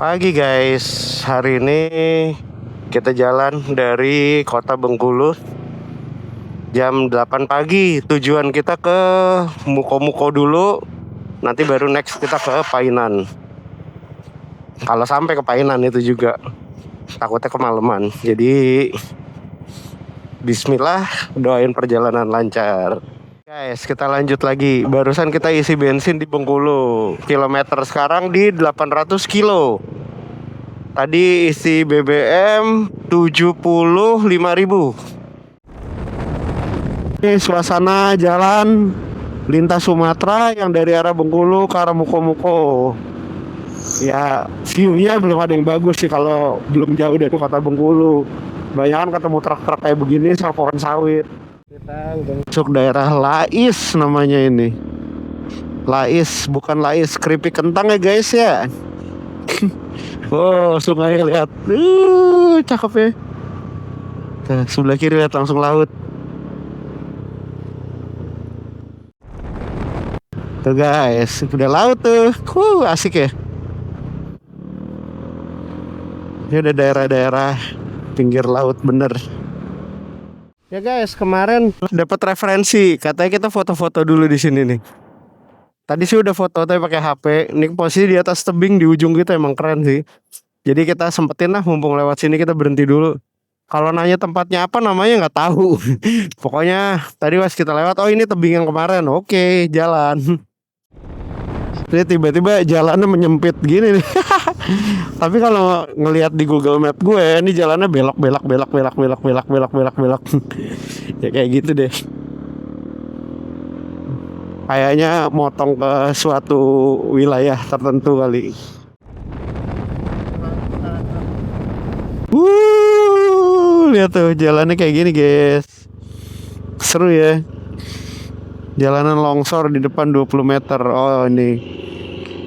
Pagi guys, hari ini kita jalan dari kota Bengkulu jam 8 pagi. Tujuan kita ke Muko-Muko dulu, nanti baru next kita ke Painan. Kalau sampai ke Painan itu juga takutnya kemalaman. Jadi bismillah, doain perjalanan lancar. Guys, kita lanjut lagi. Barusan kita isi bensin di Bengkulu. Kilometer sekarang di 800 kilo. Tadi isi BBM 75.000. Ini suasana jalan lintas Sumatera yang dari arah Bengkulu ke arah Muko-Muko. Ya, view-nya belum ada yang bagus sih kalau belum jauh dari kota Bengkulu. Banyak kan ketemu truk-truk kayak begini sama pohon sawit. Kita udah masuk daerah Lais namanya ini. Lais, bukan Lais keripik kentang ya guys ya. Oh, sungai lihat. Cakep ya. Tuh, sebelah kiri lihat langsung laut. Tuh guys, udah laut tuh. Asik ya. Ini ada daerah-daerah pinggir laut bener. Ya guys, kemarin dapat referensi, katanya kita foto-foto dulu di sini nih. Tadi sih udah foto tapi pakai HP. Ini posisi di atas tebing di ujung gitu, emang keren sih. Jadi kita sempetin lah, mumpung lewat sini kita berhenti dulu. Kalau nanya tempatnya apa namanya nggak tahu. Pokoknya tadi pas kita lewat, oh ini tebing yang kemarin. Oke, jalan. Jadi tiba-tiba jalannya menyempit gini nih. Tapi kalau ngelihat di Google Map gue, ini jalannya belok. Ya kayak gitu deh. Kayaknya motong ke suatu wilayah tertentu kali. Lihat tuh jalannya kayak gini guys. Seru ya. Jalanan longsor di depan 20 meter. Oh ini.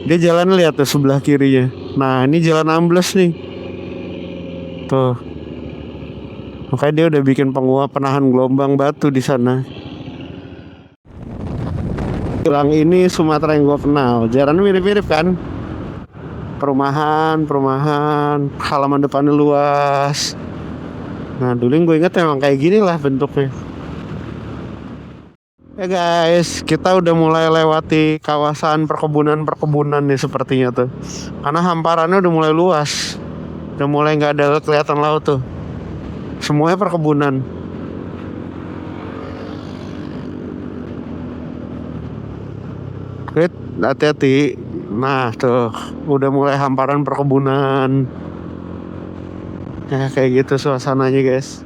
Dia jalan, lihat tuh sebelah kirinya. Nah ini jalan ambles nih. Tuh. Makanya dia udah bikin penguap penahan gelombang batu di sana. Bilang ini Sumatera yang gue kenal. Jalannya mirip-mirip kan. Perumahan, halaman depannya luas. Nah dulu yang gue inget emang kayak gini lah bentuknya. Ya guys, kita udah mulai lewati kawasan perkebunan nih sepertinya tuh. Karena hamparannya udah mulai luas. Udah mulai gak ada kelihatan laut tuh. Semuanya perkebunan. Hati-hati. Nah tuh, udah mulai hamparan perkebunan. Ya kayak gitu suasananya guys.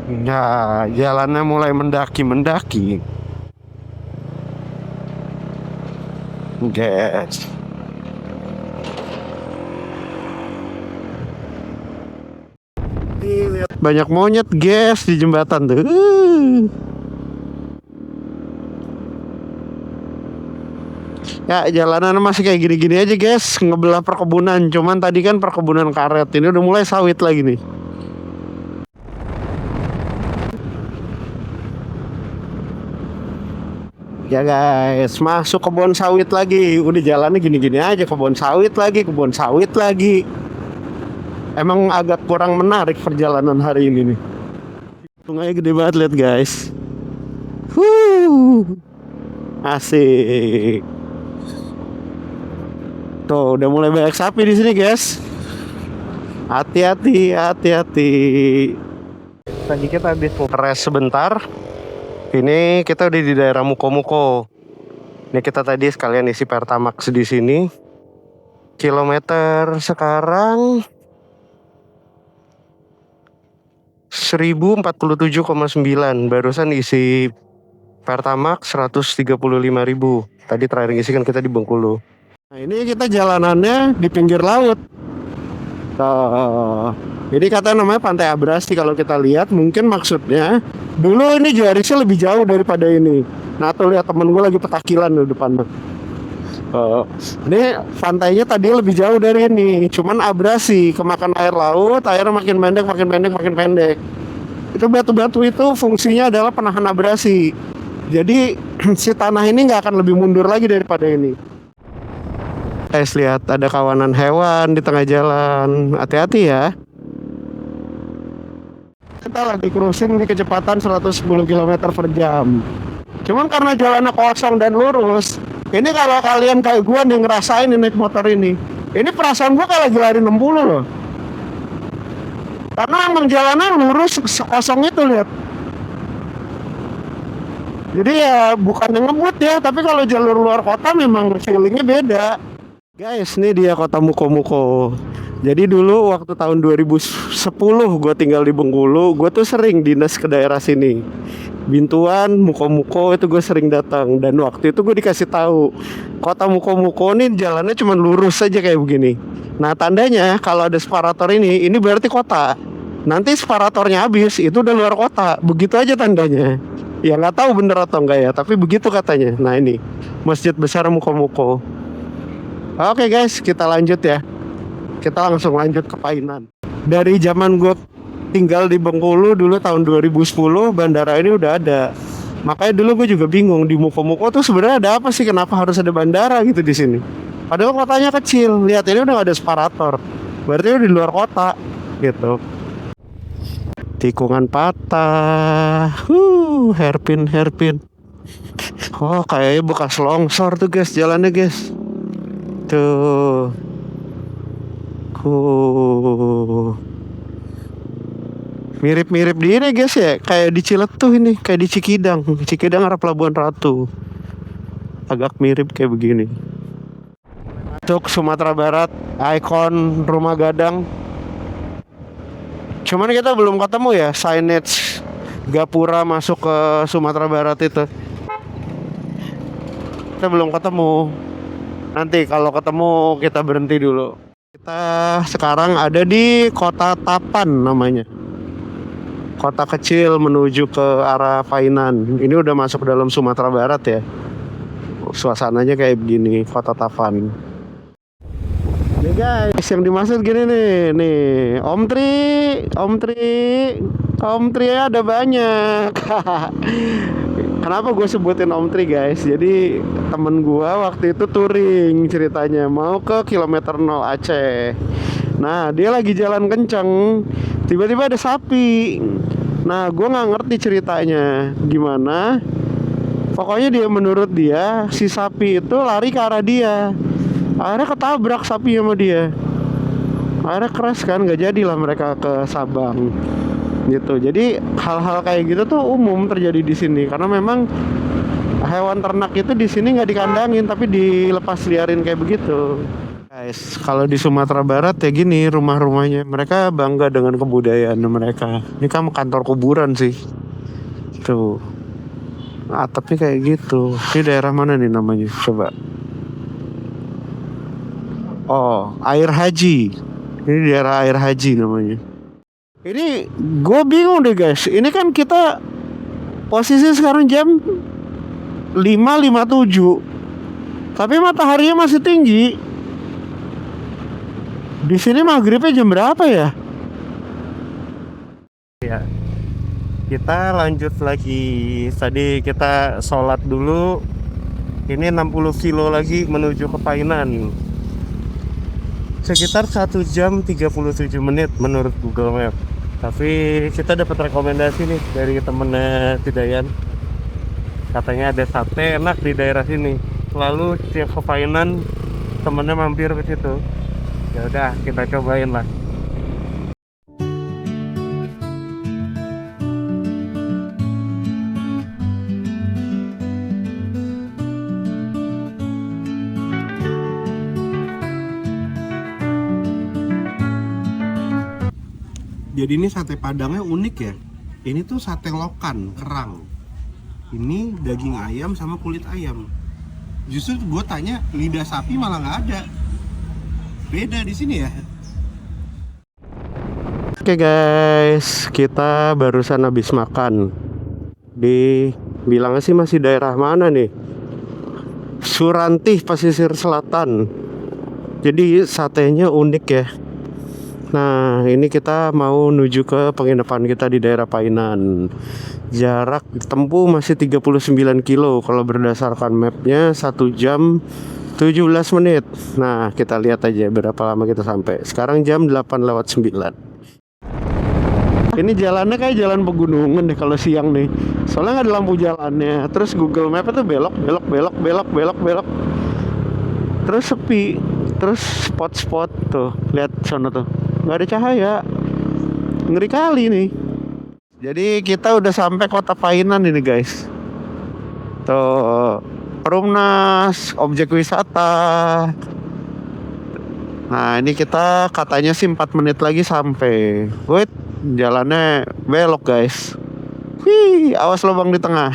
Nah, jalannya mulai mendaki. Guys. Lihat banyak monyet guys di jembatan tuh. Ya jalanan masih kayak gini-gini aja guys, ngebelah perkebunan. Cuman tadi kan perkebunan karet, ini udah mulai sawit lagi nih. Ya guys, masuk kebun sawit lagi. Udah jalannya gini-gini aja, kebun sawit lagi. Emang agak kurang menarik perjalanan hari ini nih. Sungainya gede banget, lihat guys. Asik. Tuh, udah mulai banyak sapi di sini, guys. Hati-hati. Tadi kita habis rest sebentar. Ini kita udah di daerah Muko-Muko. Ini kita tadi sekalian isi Pertamax di sini. Kilometer sekarang 1047,9. Barusan isi Pertamax 135.000. Tadi terakhir ngisi kan kita di Bengkulu. Nah ini kita jalanannya di pinggir laut. Jadi katanya namanya Pantai Abrasi. Kalau kita lihat mungkin maksudnya dulu ini jarisnya lebih jauh daripada ini. Nah tuh lihat temen gue lagi petakilan di depan. Ini pantainya tadi lebih jauh dari ini. Cuman abrasi, kemakan air laut. Airnya makin pendek. Itu batu-batu itu fungsinya adalah penahan abrasi. Jadi si tanah ini gak akan lebih mundur lagi daripada ini. Guys, lihat ada kawanan hewan di tengah jalan. Hati-hati ya. Kita lagi cruising di kecepatan 110 km per jam. Cuman karena jalannya kosong dan lurus, ini kalau kalian kayak gua nih ngerasain naik motor ini perasaan gua kayak lagi lari 60 loh. Karena emang jalannya lurus kosong itu, lihat. Jadi ya bukannya ngebut ya, tapi kalau jalur luar kota memang feelingnya beda. Guys, ini dia kota Mukomuko. Jadi dulu waktu tahun 2010 gue tinggal di Bengkulu, gue tuh sering dinas ke daerah sini. Bintuan, Mukomuko itu gue sering datang. Dan waktu itu gue dikasih tahu kota Mukomuko ini jalannya cuma lurus aja kayak begini. Nah tandanya kalau ada separator ini berarti kota. Nanti separatornya habis, itu udah luar kota. Begitu aja tandanya. Ya nggak tahu bener atau enggak ya, tapi begitu katanya. Nah ini Masjid Besar Mukomuko. Oke guys, kita lanjut ya. Kita langsung lanjut ke Painan. Dari zaman gue tinggal di Bengkulu dulu tahun 2010, bandara ini udah ada. Makanya dulu gue juga bingung di Mukomuko tuh sebenarnya ada apa sih, kenapa harus ada bandara gitu di sini. Padahal kotanya kecil. Lihat ini udah gak ada separator. Berarti udah di luar kota gitu. Tikungan patah. Hairpin. Oh, kayaknya bekas longsor tuh guys, jalannya guys. Tuh. Mirip-mirip di ini guys ya, kayak di Ciletuh ini, kayak di Cikidang arah Pelabuhan Ratu. Agak mirip kayak begini. Masuk Sumatera Barat, ikon Rumah Gadang. Cuman kita belum ketemu ya signage Gapura masuk ke Sumatera Barat itu. Kita belum ketemu. Nanti kalau ketemu kita berhenti dulu. Kita sekarang ada di Kota Tapan namanya. Kota kecil menuju ke arah Painan. Ini udah masuk dalam Sumatera Barat ya. Suasananya kayak begini, Kota Tapan. Nih guys, yang dimaksud gini nih, Om Tri ada banyak. Kenapa gue sebutin Om Tri guys? Jadi temen gue waktu itu touring ceritanya, mau ke kilometer 0 Aceh. Nah dia lagi jalan kenceng, tiba-tiba ada sapi. Nah gue nggak ngerti ceritanya gimana. Pokoknya menurut dia si sapi itu lari ke arah dia. Akhirnya ketabrak sapi sama dia. Akhirnya keras kan, gak jadilah mereka ke Sabang gitu. Jadi hal-hal kayak gitu tuh umum terjadi di sini karena memang hewan ternak itu di sini nggak dikandangin tapi dilepas liarin kayak begitu. Guys, kalau di Sumatera Barat ya gini rumah-rumahnya, mereka bangga dengan kebudayaan mereka. Ini kan kantor kuburan sih. Tuh. Atapnya kayak gitu. Ini daerah mana nih namanya? Coba. Oh, Air Haji. Ini daerah Air Haji namanya. Ini gue bingung deh guys. Ini kan kita posisi sekarang jam 5.57, tapi mataharinya masih tinggi. Di sini maghribnya jam berapa ya? Ya, kita lanjut lagi. Tadi kita sholat dulu. Ini 60 kilo lagi menuju ke Painan. Sekitar 1 jam 37 menit menurut Google Maps. Tapi kita dapat rekomendasi nih dari temennya Tidayan. Katanya ada sate enak di daerah sini. Lalu tiap ke Painan temennya mampir ke situ. Ya udah kita cobain lah. Jadi ini sate Padangnya unik ya. Ini tuh sate lokan, kerang. Ini daging ayam sama kulit ayam. Justru gue tanya lidah sapi malah nggak ada. Beda di sini ya. Oke guys, kita barusan habis makan. Bilangnya sih masih daerah mana nih? Surantih, pesisir selatan. Jadi satenya unik ya. Nah ini kita mau menuju ke penginapan kita di daerah Painan. Jarak tempuh masih 39 kilo. Kalau berdasarkan mapnya 1 jam 17 menit. Nah, kita lihat aja berapa lama kita sampai. Sekarang jam 8:09. Ini jalannya kayak jalan pegunungan deh kalau siang nih. Soalnya nggak ada lampu jalannya. Terus Google Map itu belok, belok, belok, belok, belok, belok. Terus sepi. Terus spot-spot tuh, lihat sono tuh, nggak ada cahaya. Ngeri kali nih. Jadi kita udah sampai Kota Painan ini guys. Tuh, Perumnas, objek wisata. Nah ini kita katanya sih 4 menit lagi sampai. Wait, jalannya belok guys. Awas lubang di tengah.